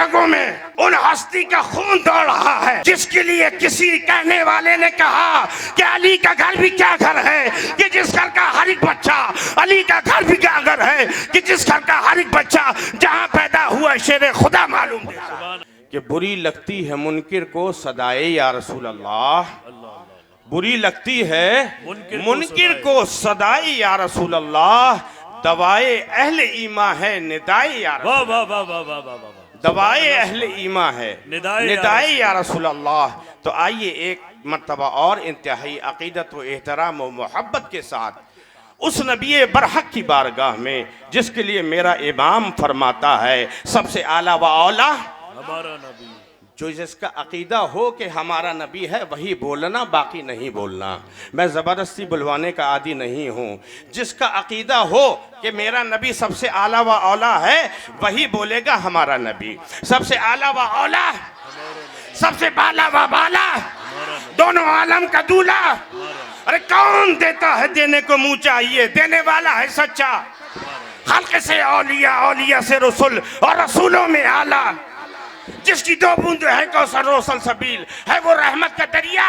रगों में उन हस्ती का खून दौड़ रहा है जिसके लिए किसी कहने वाले ने कहा कि अली का घर भी क्या घर है कि जिस घर का हर एक बच्चा, अली का घर भी क्या घर है कि जिस घर का हर एक बच्चा जहां पैदा हुआ शेर खुदा मालूम देता। कि बुरी लगती है मुनकिर को सदाए या रसूल अल्लाह, बुरी लगती है मुनकिर को सदाए या रसूल अल्लाह, दवाए अहले ईमा है निदाए या रसूल, वाह वाह वाह वाह वाह वाह, दवाए अहले ईमा है निदाए या रसूल अल्लाह। तो आइए एक मर्तबा और इंतहाई अकीदत व एहतराम व मोहब्बत के साथ उस नबी बरहक की बारगाह में जिसके लिए मेरा इमाम फरमाता है सबसे आला व औला हमारा नबी, जो जिसका अकीदा हो कि हमारा नबी है वही बोलना, बाकी नहीं बोलना। मैं ज़बरदस्ती बुलवाने का आदी नहीं हूँ। जिसका अकीदा हो कि मेरा नबी सबसे आला व औला है वही बोलेगा हमारा नबी सबसे आला व औला, सबसे बाला व बाला, दोनों आलम का दूल्हा। अरे कौन देता है देने को मुँह चाहिए, देने वाला है सच्चा। हल्के से औलिया, औलिया से रसूल और रसूलों में आला, जिसकी दो बूंद है कौसर व सलसबील, है वो रहमत का दरिया,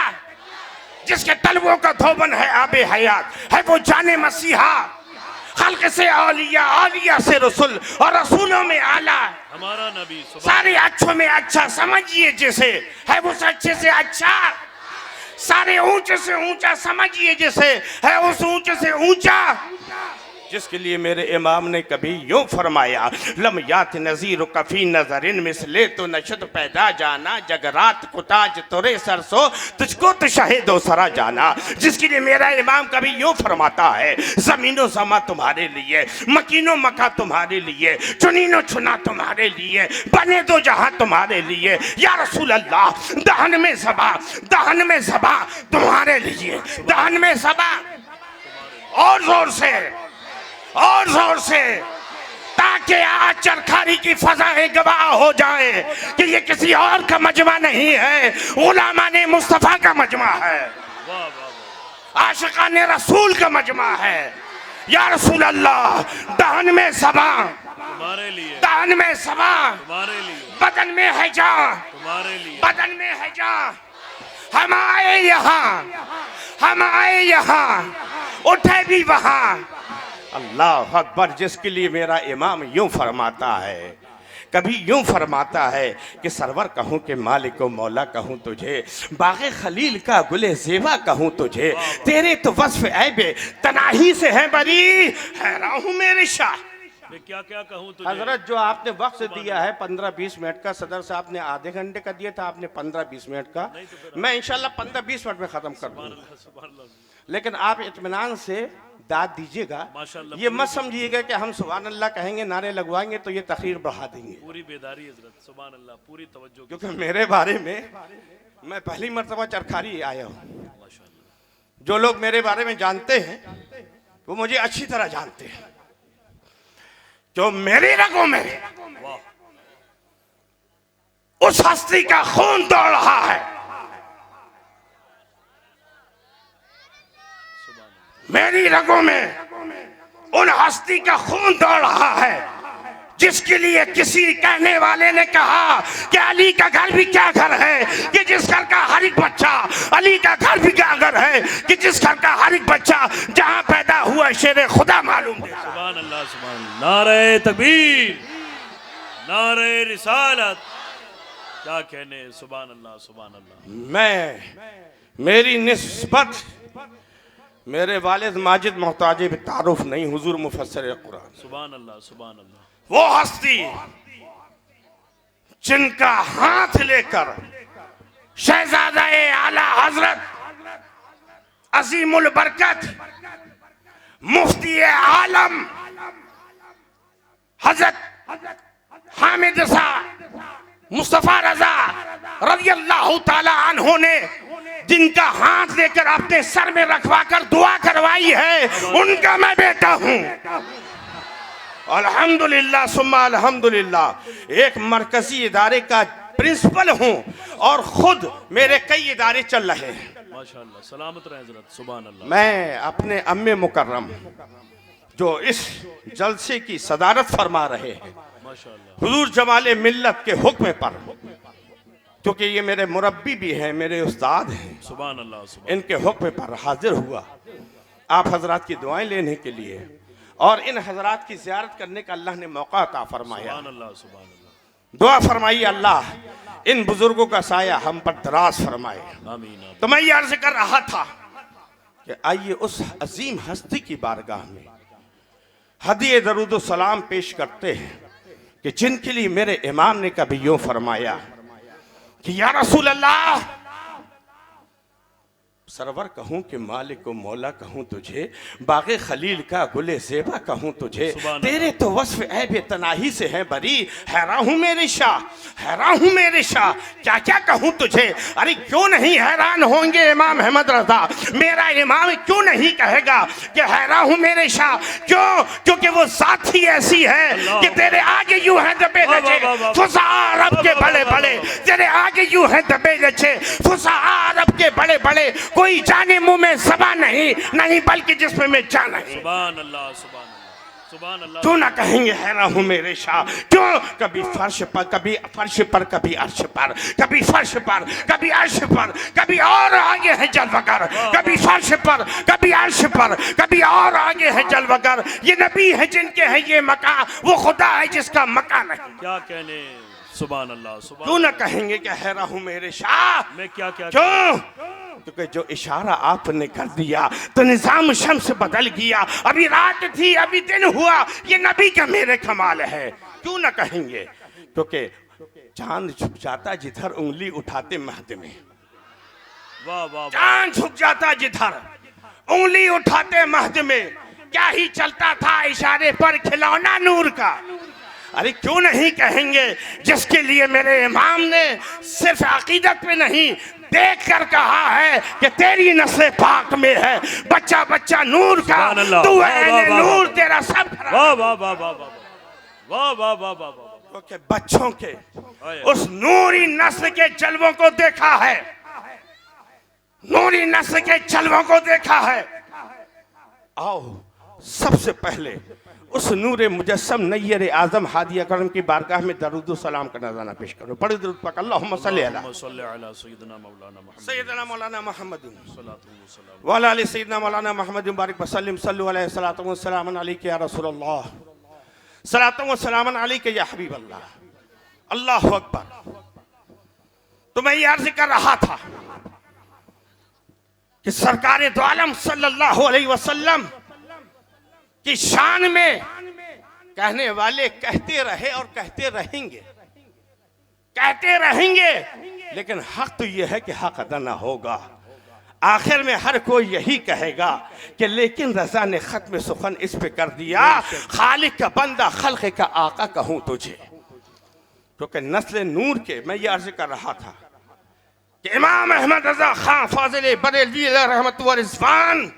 जिसके तलवों का धोबन है आबे हयात, है वो जाने मसीहा। हल्के से औलिया, औलिया से रसूल और रसूलों में आला, हमारा नबी सारे अच्छों में अच्छा समझिए जिसे, है वो सच्चे से अच्छा। सारे ऊंचे से ऊंचा समझिए जिसे, है उस ऊंचे से ऊंचा। जिसके लिए मेरे इमाम ने कभी यूं फरमाया लम यात नज़ीर कफ़ी नज़रिन मिसले तो नशद पैदा जाना, जगरात कुताज तोरे सरसो तुझको तो शहीदो सरा जाना। जिसके लिए मेरा इमाम कभी यूं फरमाता है ज़मीनो ज़मा तुम्हारे लिए, मकीनो मका तुम्हारे लिए, चुनीनो चुना तुम्हारे लिए, बने दो जहां तुम्हारे लिए या रसूल अल्लाह। दहन में ज़बा, दहन में ज़बा तुम्हारे लिए, दहन में ज़बा। और जोर से, और जोर से, ताकि आज चरखारी की फजाएं गवाह हो जाए कि ये किसी और का मजमा नहीं है, गुलामाने मुस्तफा का मजमा है, आशिकाने रसूल का मजमा है। या रसूल अल्लाह, दहन में सबा तुम्हारे लिए, दहन में सबा तुम्हारे लिए, बदन में है जा, तुम्हारे लिए, बदन में है जा। हम आए यहाँ, हम आए यहाँ, उठे भी वहाँ। अल्लाह अकबर। जिसके लिए मेरा इमाम यूं फरमाता है, कभी यूं फरमाता है कि सरवर कहूँ कि मालिक व मौला कहूँ तुझे, बाग़े खलील का गुले ज़ेबा कहूँ तुझे, तेरे तो वस्फ़ ऐबे तनाही से है बरी, हैरान हूँ मेरे शाह। मैं क्या क्या कहूँ तुझे। हजरत जो आपने वक्त दिया है 15-20 मिनट का, सदर साहब ने आधे घंटे का दिया था, आपने 15-20 मिनट का, मैं इंशाल्लाह 15-20 मिनट में ख़त्म कर दूँगा। लेकिन आप इत्मीनान से दाद दीजिएगा, ये मत समझिएगा कि हम सुभान अल्लाह कहेंगे, नारे लगवाएंगे तो ये तकरीर बढ़ा देंगे। पूरी बेदारी हजरत, सुभान अल्लाह, पूरी तवज्जो। क्योंकि मेरे बारे में, मैं पहली मर्तबा चरखारी आया हूँ। जो लोग मेरे बारे में जानते हैं वो मुझे अच्छी तरह जानते हैं। जो मेरी रगों में उस हस्ती का खून दौड़ रहा है, मेरी रगों में उन हस्ती का खून दौड़ रहा है जिसके लिए किसी कहने वाले ने कहा कि अली का घर भी क्या घर है कि जिस घर का हर एक बच्चा, अली का घर भी क्या घर है कि जिस घर का हर एक बच्चा जहां पैदा हुआ शेर खुदा मालूम देता। सुभान अल्लाह, सुभान अल्लाह। नारे तकबीर, नारे रिसालत, क्या कहने। सुभान अल्लाह, सुभान अल्लाह। मैं, मेरी निस्बत मेरे वालिद माजिद मोहताज तारुफ नहीं, हुजूर मुफस्सिर कुरान। सुभान अल्लाह, सुभान अल्लाह। वो हस्ती जिनका हाथ लेकर शहजादा आला हजरत अजीमुल बरकत मुफ्ती आलम हजरत हामिद सा मुस्तफा रजा रज़ी अल्लाह ताला अन्हु ने जिनका हाथ लेकर अपने सर में रखवा कर दुआ करवाई है, उनका मैं बेटा हूं। अल्हम्दुलिल्लाह सुम्मा अल्हम्दुलिल्लाह। एक मरकजी इदारे का प्रिंसिपल हूं और खुद मेरे कई इदारे चल रहे हैं। माशाअल्लाह, सलामत रहे हजरत। सुभान अल्लाह। मैं अपने अम्मे मुकर्रम जो इस जलसे की सदारत फरमा रहे हैं, माशाअल्लाह। हुजूर जमाले मिल्लत के हुक्म पर, क्योंकि ये मेरे मुरब्बी भी हैं, मेरे उस्ताद हैं, सुभान अल्लाह सुभान इनके हुक्म पर हाजिर हुआ आप हजरात की दुआएं लेने के लिए, और इन हजरात की ज़ियारत करने का अल्लाह ने मौका अता फरमाया। सुभान अल्लाह सुभान अल्लाह। दुआ फरमाइए अल्लाह इन बुजुर्गों का साया हम पर दराज फरमाए। आमीन आमीन। तो मैं ये अर्ज कर रहा था कि आइए उस अजीम हस्ती की बारगाह में हदिये दरूद सलाम पेश करते हैं कि जिनके लिए मेरे इमाम ने कभी यूं फरमाया कि या रसूल अल्लाह, सरवर कहूं कि मालिक को मौला कहूं तुझे, बागे खलील का गुले ज़ेबा कहूं तुझे, तेरे तो वस्फ ऐब तनाही से है बरी, हैरान हूं मेरे शाह, हैरान हूं मेरे शाह, क्या क्या कहूं तुझे। अरे क्यों नहीं हैरान होंगे इमाम अहमद रजा, मेरा इमाम क्यों नहीं कहेगा कि हैरान हूं मेरे शाह। क्यों? क्योंकि वो साथी ऐसी है कि तेरे आगे यूं है दबे रचे फुसा अरब के बड़े बड़े, तेरे आगे यूं है दबे रचे फुसा अरब के बड़े बड़े, कोई जाने मुंह में ज़बान नहीं बल्कि जिस्म में जान है। सुभान अल्लाह सुभान अल्लाह सुभान अल्लाह। क्यों ना कहेंगे हैरान हूं मेरे शाह। क्यों? कभी फर्श पर, कभी फर्श पर, कभी अर्श पर, कभी फर्श पर, कभी अर्श पर, कभी और आगे है जलवगर, कभी फर्श पर, कभी अर्श पर, कभी और आगे है जलवगर। ये नबी है जिनके है ये मकान, वो खुदा है जिसका मकान है। क्या कहने, सुभान अल्लाह सुभान। क्यों ना कहेंगे कि हैरान हूं मेरे शाह। मैं क्या क्या क्यों? क्योंकि जो इशारा आपने कर दिया तो निजाम शम्स बदल गया, अभी रात थी अभी दिन हुआ, ये नबी का मेरे कमाल है। क्यों ना कहेंगे? क्योंकि चांद झुक जाता जिधर उंगली उठाते महद में, वाह वाह वाह। चांद झुक जाता जिधर उंगली उठाते महद में, क्या ही चलता था इशारे पर खिलौना नूर का। अरे क्यों नहीं कहेंगे जिसके लिए मेरे इमाम ने सिर्फ अकीदत पे नहीं देख कर कहा है कि तेरी नस्ल पाक में है बच्चा बच्चा नूर का, तू है नूर तेरा सब। वाह वाह वाह वाह वाह वाह वाह वाह वाह। क्योंकि बच्चों के उस नूरी नस्ल के जलवों को देखा है, नूरी नस्ल के जलवों को देखा है। आओ सबसे पहले उस नूरे मुजस्सम नय्यर आजम हादी अकरम की बारगाह में दरूद सलाम का नज़राना पेश करो। बड़े दरूद पक अल्लाहुम्मा सल्ली अला सय्यदना मौलाना मुहम्मद व अला आलि सय्यदना मौलाना मुहम्मद बारिक वसल्लम सल्लु अलैहि सलातु व सलाम अलैका या रसूलल्लाह सलातु व सलाम अलैका या हबीब अल्लाह। अल्लाहु अकबर। तो मैं ये अर्ज कर रहा था कि सरकार दो आलम सल्लल्लाहु अलैहि वसल्लम की शान में कहने वाले कहते रहे और कहते रहेंगे, कहते रहेंगे, लेकिन हक तो यह है कि हक अदा ना होगा। आखिर में हर कोई यही कहेगा कि लेकिन रजा ने खत्म सुखन इस पे कर दिया, खालिक का बंदा खल्क का आका कहूं तुझे। क्योंकि नस्ल नूर के, मैं ये अर्ज कर रहा था कि इमाम अहमद रजा खान फाजिल बरेलवी रहमत व रिज़वान,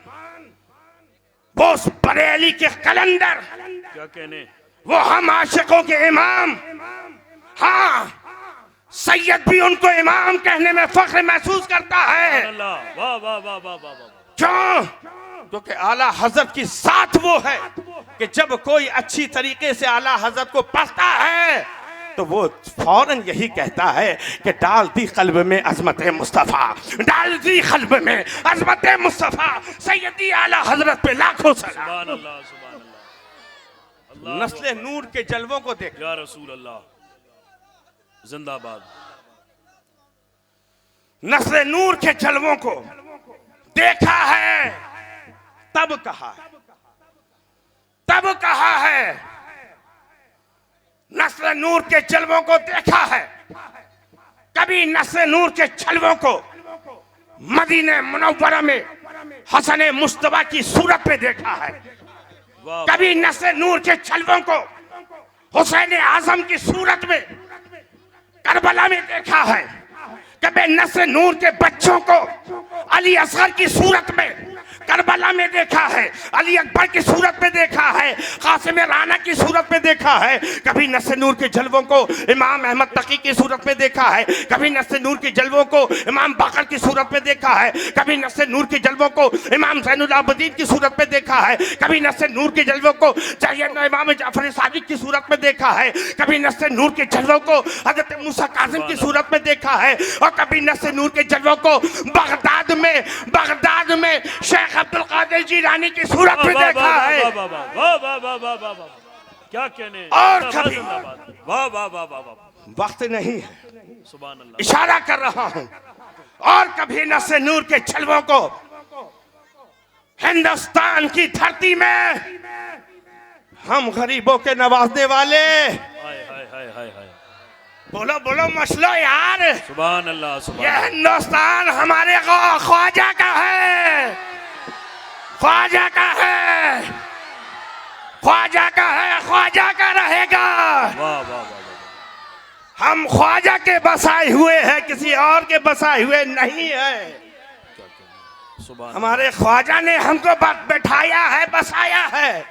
वो उस बरेली के कलंदर, क्या कहने, वो हम आशिकों के इमाम, हाँ सैयद भी उनको इमाम कहने में फख्र महसूस करता है। अल्लाह वाह वाह वाह वाह वाह वाह। क्यों? क्योंकि आला हजरत की साथ वो है कि जब कोई अच्छी तरीके से आला हजरत को पढ़ता है तो वो फौरन यही कहता है कि डाल दी कल्ब में अजमत मुस्तफ़ा, डाल दी कल्ब में अजमत मुस्तफ़ा, सैयदी आला हजरत पे लाखों सलाम। सुभान अल्लाह सुभान अल्लाह। नस्ल नूर के जलवों को देख, या रसूल अल्लाह जिंदाबाद। नस्ल नूर के जलवों को देखा है, तब कहा, तब कहा है। नस्ल नूर के जलवों को देखा है, कभी नस्ल नूर के जलवों को मदीने मुनव्वरा में हसन मुस्तफा की सूरत में देखा है, कभी नस्ल नूर के जलवों को हुसैन आजम की सूरत में करबला में देखा है, कभी नस्ल नूर के बच्चों को अली असगर की सूरत में करबला में देखा है, अली अकबर की सूरत में देखा है, कासिम राना की सूरत में देखा है, कभी नस्र नूर के जलवों को इमाम अहमद तकी की सूरत में देखा है, कभी नस्र नूर के जलवों को इमाम बाकर की सूरत में देखा है, कभी नस्र नूर के जलवों को इमाम ज़ैनुल आबिदीन की सूरत में देखा है, कभी नस्र नूर के जलवों को सैयदना इमाम जाफर सादिक की सूरत में देखा है, कभी नस्र नूर के जलवों को हजरत मूसा कासिम की सूरत में देखा है, और कभी नस्र नूर के जलवों को बगदाद में शेख अब्दुल कादिर जिलानी की सूरत में देखा है। क्या कहने, और कभी वाह वाह वाह वाह वाह, वक्त नहीं है, सुभान अल्लाह, इशारा कर रहा हूं, और कभी नस्र नूर के जलवों को हिंदुस्तान की धरती में हम गरीबों के नवाजने वाले, हाय हाय हाय हाय हाय, बोलो बोलो मसलो यार, सुभान अल्लाह, सुभान ये अल्लाह। हिंदुस्तान हमारे ख्वाजा का है, ख्वाजा का है, ख्वाजा का है, ख्वाजा का रहेगा। वाह वाह वाह वाह, हम ख्वाजा के बसाए हुए हैं, किसी और के बसाए हुए नहीं है। क्या कहने, सुभान हमारे ख्वाजा ने हमको बैठाया है, बसाया है।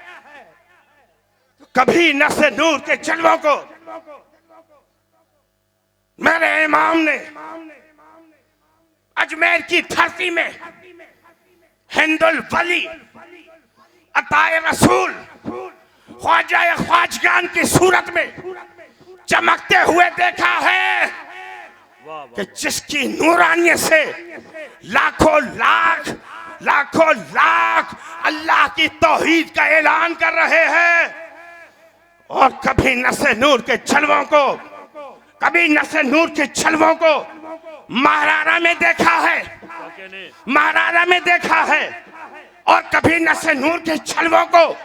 कभी नस्र नूर के जलवों को मेरे इमाम ने अजमेर की धरती में हिंदुल वली अताए रसूल ख्वाजा ख्वाजगान की सूरत में चमकते हुए देखा है, वाह वाह, कि जिसकी नूरानियत से लाखों लाख अल्लाह की तौहीद का ऐलान कर रहे हैं। और कभी नस्र नूर के जलवों को, कभी नस्र नूर के जलवों को महाराणा में देखा है, क्या कहने, महाराणा में देखा है, और कभी नस्र नूर के जलवों को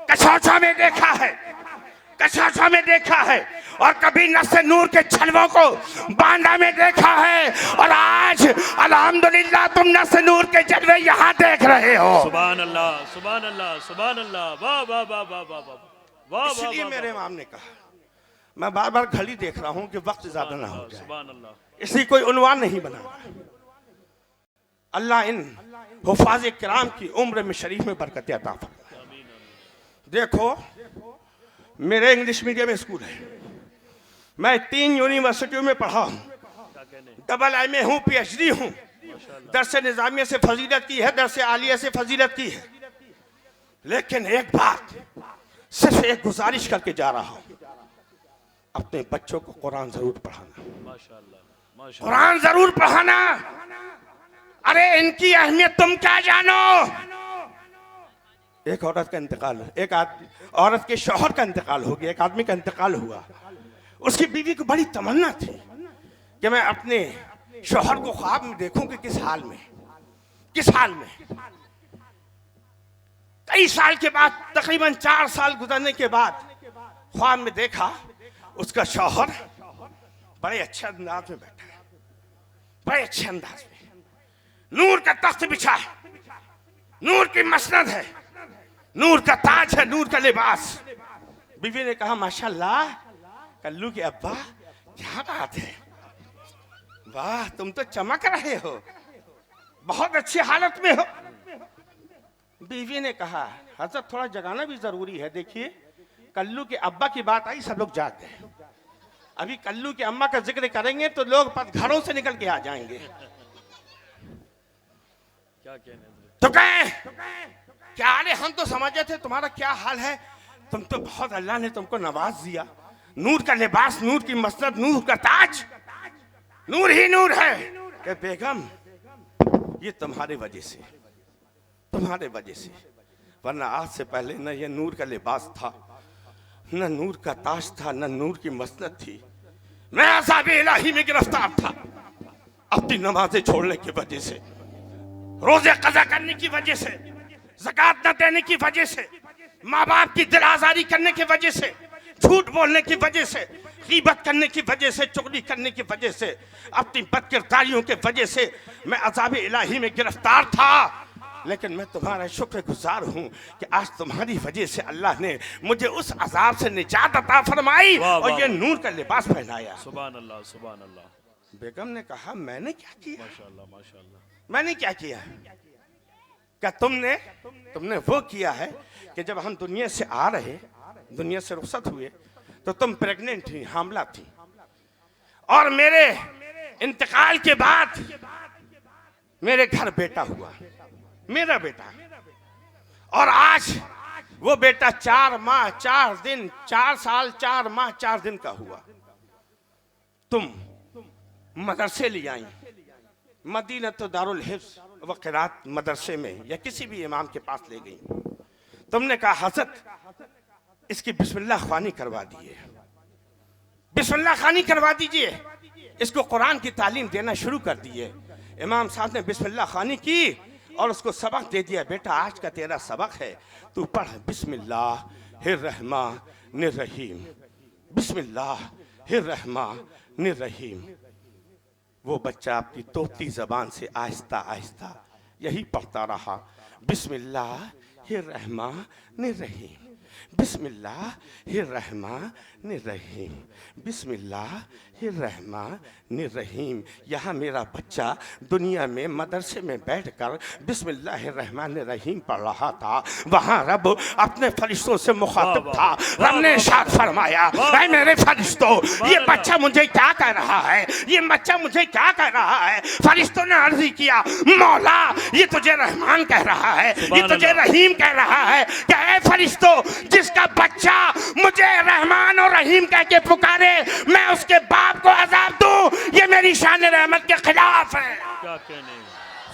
कछौछा में देखा है, कछौछा में देखा है, और कभी नस्र नूर के जलवों को बांदा में देखा है, और आज अल्हम्दुलिल्लाह तुम नस्र नूर के जलवे यहाँ देख रहे हो। सुभान अल्लाह, सुभान अल्लाह, सुभान अल्लाह, वाह वाह वाह वाह वाह वाह वाह, इसलिए मेरे इमाम ने कहा, मैं बार बार घड़ी देख रहा हूँ कि वक्त ज्यादा ना हो जाए, सुभान अल्लाह, इसलिए कोई उन्वान नहीं बना रहा। अल्लाह इन हुफाज किराम की उम्र में शरीफ में बरकत अता फरमाए। देखो मेरे इंग्लिश मीडियम स्कूल है, मैं 3 यूनिवर्सिटियों में पढ़ा हूँ, क्या कहने, डबल MA हूँ, PhD हूँ, दर्स निज़ामिया से फजीलत की है, दर्स आलिया से फजीलत की है। लेकिन एक बात सिर्फ एक गुजारिश करके जा रहा हूँ, अपने बच्चों को कुरान जरूर पढ़ाना, माशाअल्लाह, माशाअल्लाह, कुरान जरूर पढ़ाना। अरे इनकी अहमियत तुम क्या जानो। एक औरत का इंतकाल, औरत के शौहर का इंतकाल हो गया, एक आदमी का इंतकाल हुआ। उसकी बीवी को बड़ी तमन्ना थी कि मैं अपने शौहर को ख्वाब में देखूं कि किस हाल में। कई साल के बाद, तकरीबन 4 साल गुजरने के बाद ख्वाब में देखा, उसका शौहर बड़े अच्छे अंदाज में बैठा है, बड़े अच्छे अंदाज में, नूर का तख्त बिछा है, नूर की मसनद है, नूर का ताज है, नूर का लिबास। बीवी ने कहा, माशाल्लाह कल्लू के अब्बा, क्या बात है, वाह तुम तो चमक रहे हो, बहुत अच्छी हालत में हो। बीवी ने कहा, हजरत थोड़ा जगाना भी जरूरी है। देखिए कल्लू के अब्बा की बात आई, सब लोग जाग गए। अभी कल्लू के अम्मा का जिक्र करेंगे तो लोग घरों से निकल के आ जाएंगे। क्या कहने, तो कहें क्या हाल है, हम तो समझे थे तुम्हारा क्या हाल है, तुम तो बहुत, अल्लाह ने तुमको नवाज दिया, नूर का लिबास, नूर की मसनद, नूर का ताज, नूर ही नूर है। कि बेगम ये तुम्हारे वजह से, वरना आज से पहले न ये नूर का लिबास था, न नूर का ताज था, न नूर की मसनद थी। मैं अज़ाब इलाही में गिरफ्तार था, अपनी नमाजें छोड़ने की वजह से, रोजे कज़ा करने की वजह से, ज़कात न देने की वजह से, माँ बाप की दिल आज़ारी करने की वजह से, झूठ बोलने की वजह से, गीबत करने की वजह से, चुगली करने की वजह से, अपनी बदकिरदारियों के वजह से मैं अज़ाब इलाही में गिरफ्तार था। लेकिन मैं तुम्हारा शुक्रगुजार हूँ कि आज तुम्हारी वजह से अल्लाह ने मुझे उस अजाब से निजात अता फरमाई और ये नूर का लिबास पहनाया। सुभान अल्लाह, सुभान अल्लाह। बेगम ने कहा, मैंने क्या किया? माशाअल्लाह, माशाअल्लाह। मैंने क्या किया? क्या तुमने वो किया है कि जब हम दुनिया से आ रहे, दुनिया से रुखसत हुए, तो तुम प्रेग्नेंट थी, हामला थी, और मेरे इंतकाल के बाद मेरे घर बेटा हुआ, मेरा बेटा, और आज वो बेटा 4 माह 4 दिन 4 साल 4 माह 4 दिन का हुआ। तुम मदरसे ले आई, मदीना तो दारुल हिफ्ज़ व क़िरात मदरसे में या किसी भी इमाम के पास ले गई। तुमने कहा हज़रत इसकी बिस्मिल्लाह ख़वानी करवा दिए, बिस्मिल्लाह ख़वानी करवा दीजिए, इसको कुरान की तालीम देना शुरू कर दिए। इमाम साहब ने बिस्मिल्लाह ख़वानी की और उसको सबक दे दिया, बेटा आज का तेरा सबक है, तू पढ़ बिस्मिल्लाहिर्रहमानिर्रहीम, बिस्मिल्लाहिर्रहमानिर्रहीम। वो बच्चा अपनी तोती जबान से आहिस्ता आहिस्ता यही पढ़ता रहा, बिस्मिल्लाहिर्रहमानिर्रहीम, बिस्मिल्लाहिर्रहमानिर्रहीम, बिस्मिल्लाहिर्रहमानिर्रहीम। यहाँ मेरा बच्चा दुनिया में मदरसे में बैठकर बिस्मिल्लाहिर्रहमानिर्रहीम पढ़ रहा था, वहाँ रब अपने फरिश्तों से मुखातिब था। रब ने इरशाद फरमाया, ऐ मेरे फरिश्तों, ये बच्चा मुझे क्या कह रहा है, ये बच्चा मुझे क्या कह रहा है। फरिश्तों ने अर्ज़ किया, मौला ये तुझे रहमान कह रहा है, ये तुझे रहीम कह रहा है। क्या है फरिश्तों, जिसका बच्चा मुझे रहमान और रहीम कह के पुकारे, मैं उसके बाप को अज़ाब दूं, ये मेरी शान रहमत के खिलाफ है। क्या कहने,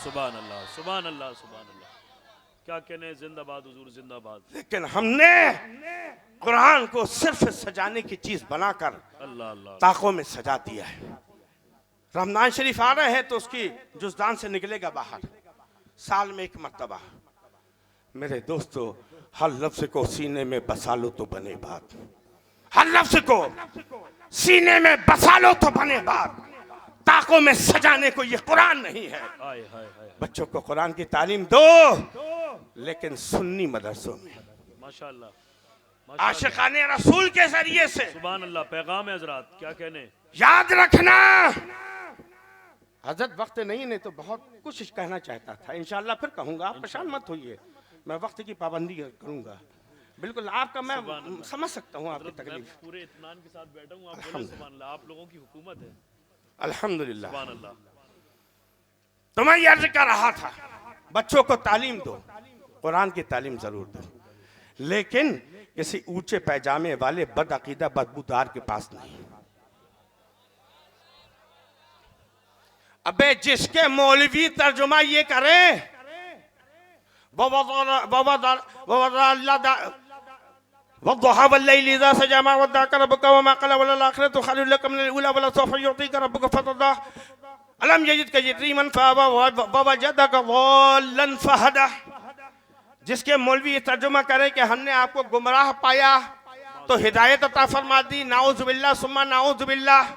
सुभान अल्लाह, सुभान अल्लाह, सुभान अल्लाह, क्या कहने, जिंदाबाद हुजूर जिंदाबाद। लेकिन हमने कुरान को सिर्फ सजाने की चीज बनाकर अल्लाह अल्लाह ताकों में सजा दिया है। रमजान शरीफ आ रहे हैं तो उसकी जुज़दान से निकलेगा बाहर, साल में एक मर्तबा। मेरे दोस्तों, हर लफ्ज़ को सीने में बसा लो तो बने बात, हर लफ्ज़ को सीने में बसा लो तो बने बात। ताकों में सजाने को ये कुरान नहीं है। हाय हाय हाय, बच्चों को कुरान की तालीम दो, लेकिन सुन्नी मदरसों में, माशाअल्लाह, आशिकाने रसूल के जरिए से। सुभान अल्लाह, पैगाम है हजरात, क्या कहने। याद रखना, हजरत वक्त नहीं नहीं तो बहुत कुछ कहना चाहता था, इंशाल्लाह फिर कहूंगा, आप परेशान मत होइए, मैं वक्त की पाबंदी करूंगा। बिल्कुल आपका मैं समझ सकता हूँ आपकी तकलीफ। पूरे इत्मीनान के साथ बैठा हूँ, आप बोले सुभान अल्लाह, आप लोगों की हुकूमत है। अल्हम्दुलिल्लाह। सुभान अल्लाह। तो मैं अर्ज कर रहा था, बच्चों को तालीम दो, कुरान की तालीम जरूर दो, लेकिन किसी ऊंचे पैजामे वाले बदअकीदा बदबूदार के पास नहीं। अबे जिसके मौलवी तर्जुमा ये करें, जिसके मौलवी तर्जुमा करे कि हमने आपको गुमराह पाया तो हिदायत अता फरमा दी, नाउज़ुबिल्लाह सुम्मा नाउज़ुबिल्लाह।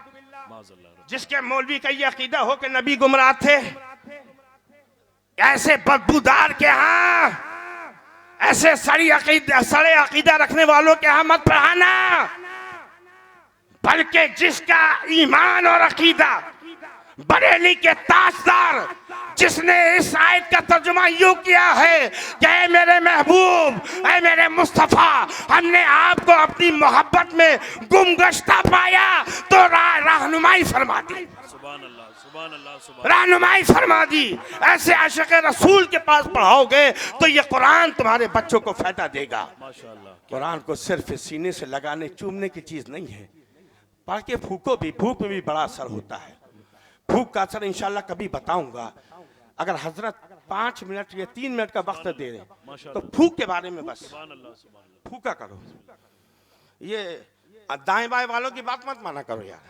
जिसके मौलवी का ये अकीदा हो कि नबी गुमराह थे, ऐसे बदबूदार के यहाँ, ऐसे सड़े अकीदा रखने वालों के यहाँ मत पढ़ाना, बल्कि जिसका ईमान और अकीदा बरेली के ताजदार, जिसने इस आयत का तर्जुमा यूं किया है कि ऐ मेरे महबूब, ऐ मेरे मुस्तफा, हमने आपको अपनी मोहब्बत में गुमगश्ता पाया तो रहनुमाई फरमा दी, सुभान अल्लाह, सुभान अल्लाह, सुभान रहनुमाई फरमा दी। ऐसे आशिक रसूल के पास पढ़ाओगे तो ये कुरान तुम्हारे बच्चों को फायदा देगा। माशाअल्लाह। कुरान को सिर्फ सीने से लगाने चूमने की चीज नहीं है, पढ़ के फूको भी, फूक में भी बड़ा असर होता है। फूक का असर इंशाल्लाह कभी बताऊंगा। अगर हजरत 5 मिनट या 3 मिनट का वक्त दे रहे तो फूक के बारे में बस फूका करो। ये दाएं बाएं वालों की बात मत माना करो यार,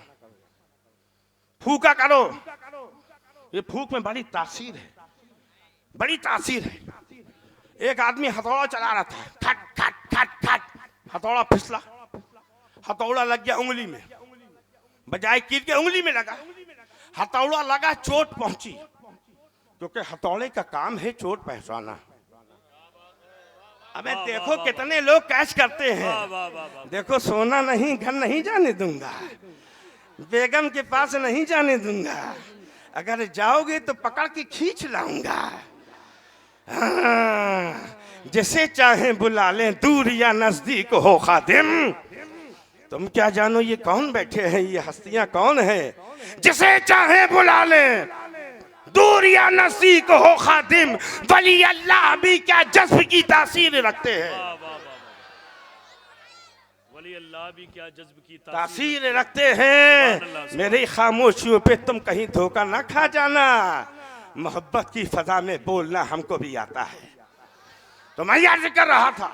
फूका करो। ये फूक में बड़ी तासीर है, बड़ी तासीर है। एक आदमी हथौड़ा चला रहा था, खट खट खट खट, हथौड़ा फिसला, हथौड़ा लग गया उंगली में, बजाय कील के उंगली में लगा, हथौड़ा लगा, चोट पहुंची, क्योंकि हथौड़े का काम है चोट पहुंचाना। अबे देखो कितने लोग कैच करते हैं, देखो सोना नहीं, घर नहीं जाने दूंगा, बेगम के पास नहीं जाने दूंगा, अगर जाओगे तो पकड़ के खींच लाऊंगा। हाँ, जिसे चाहे बुला लें, दूर या नजदीक हो खादिम। तुम क्या जानो ये कौन बैठे हैं, ये हस्तियां कौन हैं? जिसे चाहे बुला लें, दूर या नजदीक हो खादिम। वली अल्लाह भी क्या जज्ब की तासीर रखते हैं। वाह वाह वाह वाह। वली अल्लाह भी क्या जज्ब की तासीर रखते हैं। मेरी खामोशियों पे तुम कहीं धोखा ना खा जाना। मोहब्बत की फजा में बोलना हमको भी आता है। तो मैं याद कर रहा था,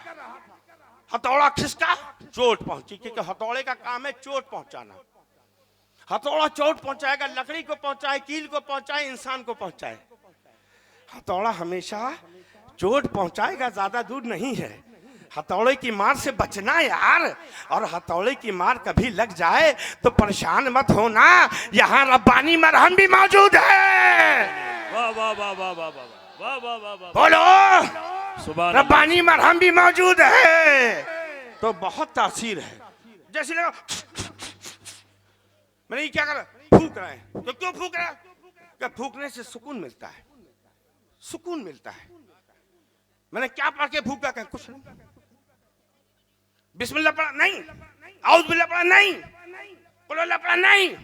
हथौड़ा खिसका, चोट पहुंची, क्योंकि हथौड़े का काम है चोट पहुंचाना। हथौड़ा चोट पहुंचाएगा, लकड़ी को पहुंचाए, कील को पहुंचाए, इंसान को पहुंचाए। हथौड़ा हमेशा चोट पहुंचाएगा, ज्यादा दूर नहीं है। हथौड़े की मार से बचना यार, और हथौड़े की मार कभी लग जाए तो परेशान मत होना, यहाँ रब्बानी मरहम भी मौजूद है। वाह वाह वाह वाह वाह वाह वाह वाह वाह वाह। बोलो, सुभान रब्बानी मरहम भी मौजूद है। तो बहुत तासीर है। जैसे लगा मैंने क्या करा, फूक रहे हैं, तो क्यों फूक रहा है? क्या फूकने से सुकून मिलता है, सुकून मिलता है। मैंने क्या पढ़ के फूका? क्या कुछ नहीं। बिस्मिल्लाह पढ़ा नहीं, औज़ बिल्लाह पढ़ा नहीं, कुल अल्लाह पढ़ा नहीं।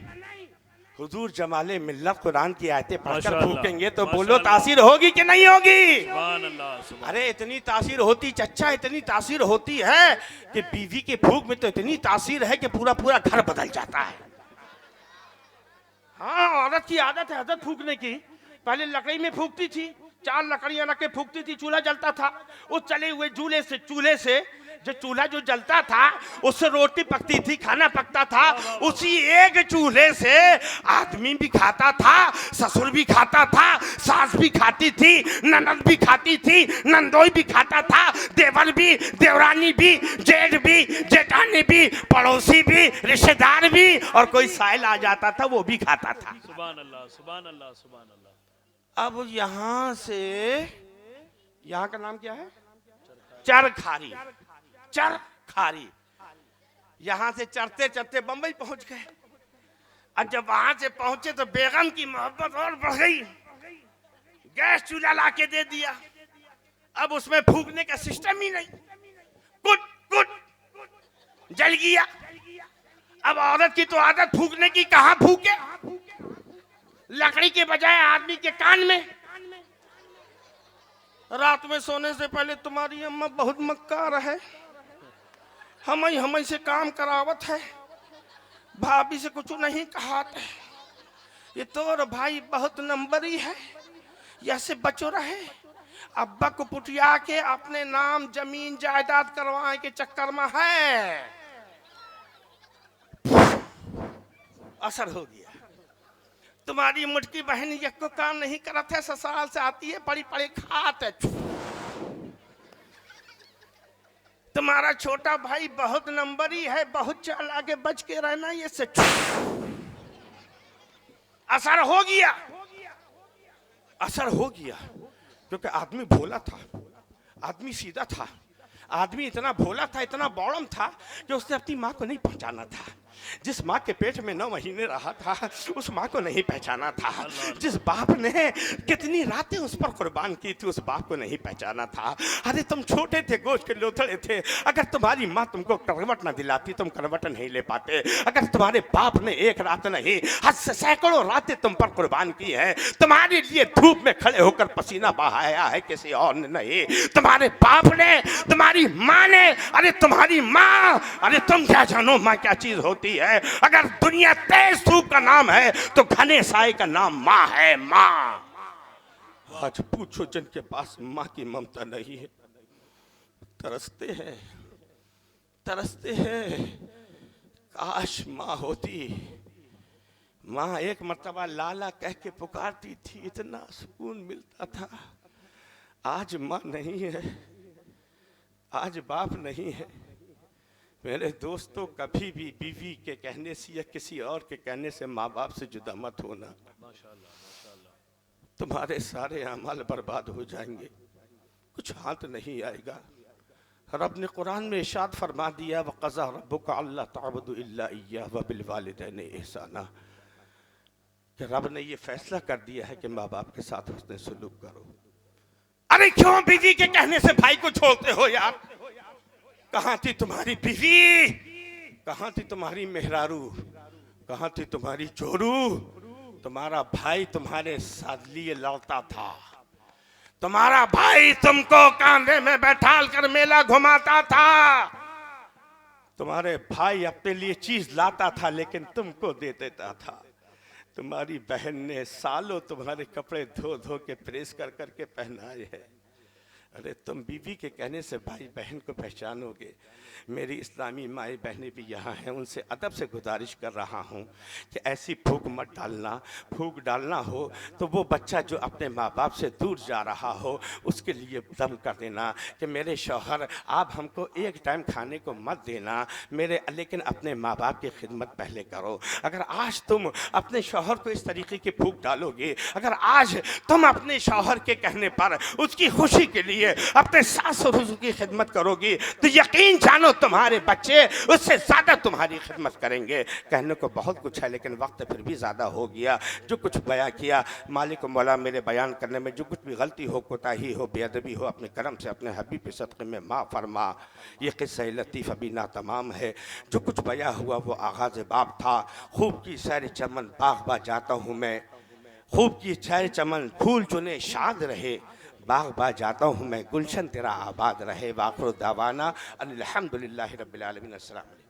हुजूर जमाले मिल्लत कुरान की आयतें पढ़कर माशाअल्लाह, फूकेंगे तो बोलो माशाअल्लाह। तासीर होगी कि नहीं होगी? सुभान अल्लाह, सुभान। अरे इतनी तासीर होती चच्चा, इतनी तासीर होती है कि बीवी के फूक में तो इतनी तासीर है कि पूरा पूरा घर बदल जाता है। हाँ, औरत की आदत है आदत फूकने की। पहले लकड़ी में फूकती थी, 4 लकड़ियां रख के फूकती थी, चूल्हा जलता था। उस चले हुए चूल्हे से जो चूल्हा जो जलता था उससे रोटी पकती थी, खाना पकता था। उसी एक चूल्हे से आदमी भी खाता था, ससुर भी खाता था, सास भी खाती थी, ननद भी खाती थी, नंदोई भी खाता था, देवर भी, देवरानी भी, जेठ भी, जेठानी भी, पड़ोसी भी, रिश्तेदार भी, और कोई साइल आ जाता था वो भी खाता था। सुभान अल्लाह, सुभान अल्लाह, सुभान अल्लाह। अब यहां से, यहां का नाम क्या है? चरखारी। चरखारी। यहां से चरते चरते बंबई पहुंच गए। और जब वहां से पहुंचे तो बेगम की मोहब्बत और बढ़ गई। गैस चूल्हा ला के दे दिया। अब उसमें फूकने का सिस्टम ही नहीं, कुट कुट जल गया। अब औरत की तो आदत फूकने की, कहां फूके? लकड़ी के बजाय आदमी के कान में। रात में सोने से पहले तुम्हारी अम्मा बहुत मक्कार है, हम से काम करावत है, भाभी से कुछ नहीं कहात है, ये तोर भाई बहुत नंबरी है, ऐसे बचो रहे। अब्बा को पुटिया के अपने नाम जमीन जायदाद करवाए के चक्कर में है। असर हो गया। तुम्हारी मुटकी बहन ये को काम नहीं करत है, ससुराल से आती है पड़ी पड़ी खात है। तुम्हारा छोटा भाई बहुत नंबरी है, बहुत चाल, आगे बच के रहना, ये से असर हो गया। असर हो गया क्योंकि आदमी भोला था, आदमी सीधा था, आदमी इतना भोला था, इतना बौड़म था कि उसने अपनी माँ को नहीं पहचाना था। जिस माँ के पेट में 9 महीने रहा था उस माँ को नहीं पहचाना था। जिस बाप ने कितनी रातें उस पर कुर्बान की थी उस बाप को नहीं पहचाना था। अरे तुम छोटे थे, गोश्त के लोथड़े थे, अगर तुम्हारी माँ तुमको करवट न दिलाती तुम करवट नहीं ले पाते। अगर तुम्हारे बाप ने एक रात नहीं हद से सैकड़ों रातें तुम पर कुर्बान की है, तुम्हारे लिए धूप में खड़े होकर पसीना बहाया है किसी और ने नहीं, तुम्हारे बाप ने, तुम्हारी माँ ने। अरे तुम्हारी माँ, अरे तुम क्या जानो माँ क्या चीज होती है। अगर दुनिया तेज धूप का नाम है तो घने साए का नाम माँ है। माँ, आज पूछो जिनके पास माँ की ममता नहीं है, तरसते हैं, तरसते हैं। काश माँ होती। माँ एक मर्तबा लाला कह के पुकारती थी, इतना सुकून मिलता था। आज माँ नहीं है, आज बाप नहीं है। मेरे दोस्तों, कभी भी बीवी के कहने से या किसी और के कहने से माँ बाप से जुदा मत होना। माशाअल्लाह, माशाअल्लाह। तुम्हारे सारे अमाल बर्बाद हो जाएंगे, कुछ हाथ नहीं आएगा। रब ने कुरान में इरशाद फरमा दिया, वक़ज़ा रब्बुका अल्ला तअबुदू इल्ला इय्याहु व बिल वालिदैनि इहसाना, कि रब ने ये फैसला कर दिया है कि माँ बाप के साथ हुस्न सलूक करो। अरे क्यों बीवी के कहने से भाई को छोड़ते हो यार? कहां थी तुम्हारी बीवी? कहां थी तुम्हारी मेहरारू? कहां थी तुम्हारी जोरू? तुम्हारा भाई तुम्हारे साथ लिए लौटा था। तुम्हारा भाई तुमको कांधे में बैठाल कर मेला घुमाता था। तुम्हारे भाई अपने लिए चीज लाता था लेकिन तुमको दे देता था। तुम्हारी बहन ने सालों तुम्हारे कपड़े धो धो के प्रेस कर करके पहनाए हैं। अरे तुम बीवी के कहने से भाई बहन को पहचानोगे। मेरी इस्लामी माए बहनें भी यहाँ हैं, उनसे अदब से गुजारिश कर रहा हूँ कि ऐसी फूक मत डालना। फूक डालना हो तो वो बच्चा जो अपने माँ बाप से दूर जा रहा हो उसके लिए दम कर देना कि मेरे शौहर आप हमको एक टाइम खाने को मत देना मेरे, लेकिन अपने माँ बाप की खिदमत पहले करो। अगर आज तुम अपने शौहर को इस तरीके की फूक डालोगे, अगर आज तुम अपने शौहर के कहने पर उसकी खुशी के लिए अपने सास ससुर की खिदमत करोगी तो यकीन जानो तुम्हारे बच्चे उससे ज्यादा तुम्हारी खिदमत करेंगे। कहने को बहुत कुछ है लेकिन वक्त फिर भी ज़्यादा हो गया। जो कुछ बयां किया मालिक मौला मेरे बयान करने में जो कुछ भी गलती हो, कोताही हो, बेअदबी हो, अपने करम से अपने हबीब के सदक़े में माफ़ फरमा। ये किस्सा लतीफ़ अभी ना तमाम है। जो कुछ बयां हुआ वो आगाज़ बाब था। खूब की सैर चमन बाग बा जाता हूँ मैं, खूब की सैर चमन फूल चुने शाद रहे, बाग बा जाता हूँ मैं गुलशन तेरा आबाद रहे। वाखिर दावाना अनिल हम्दुलिल्लाहि रब्बिल आलमीन। अस्सलाम वालेकुम।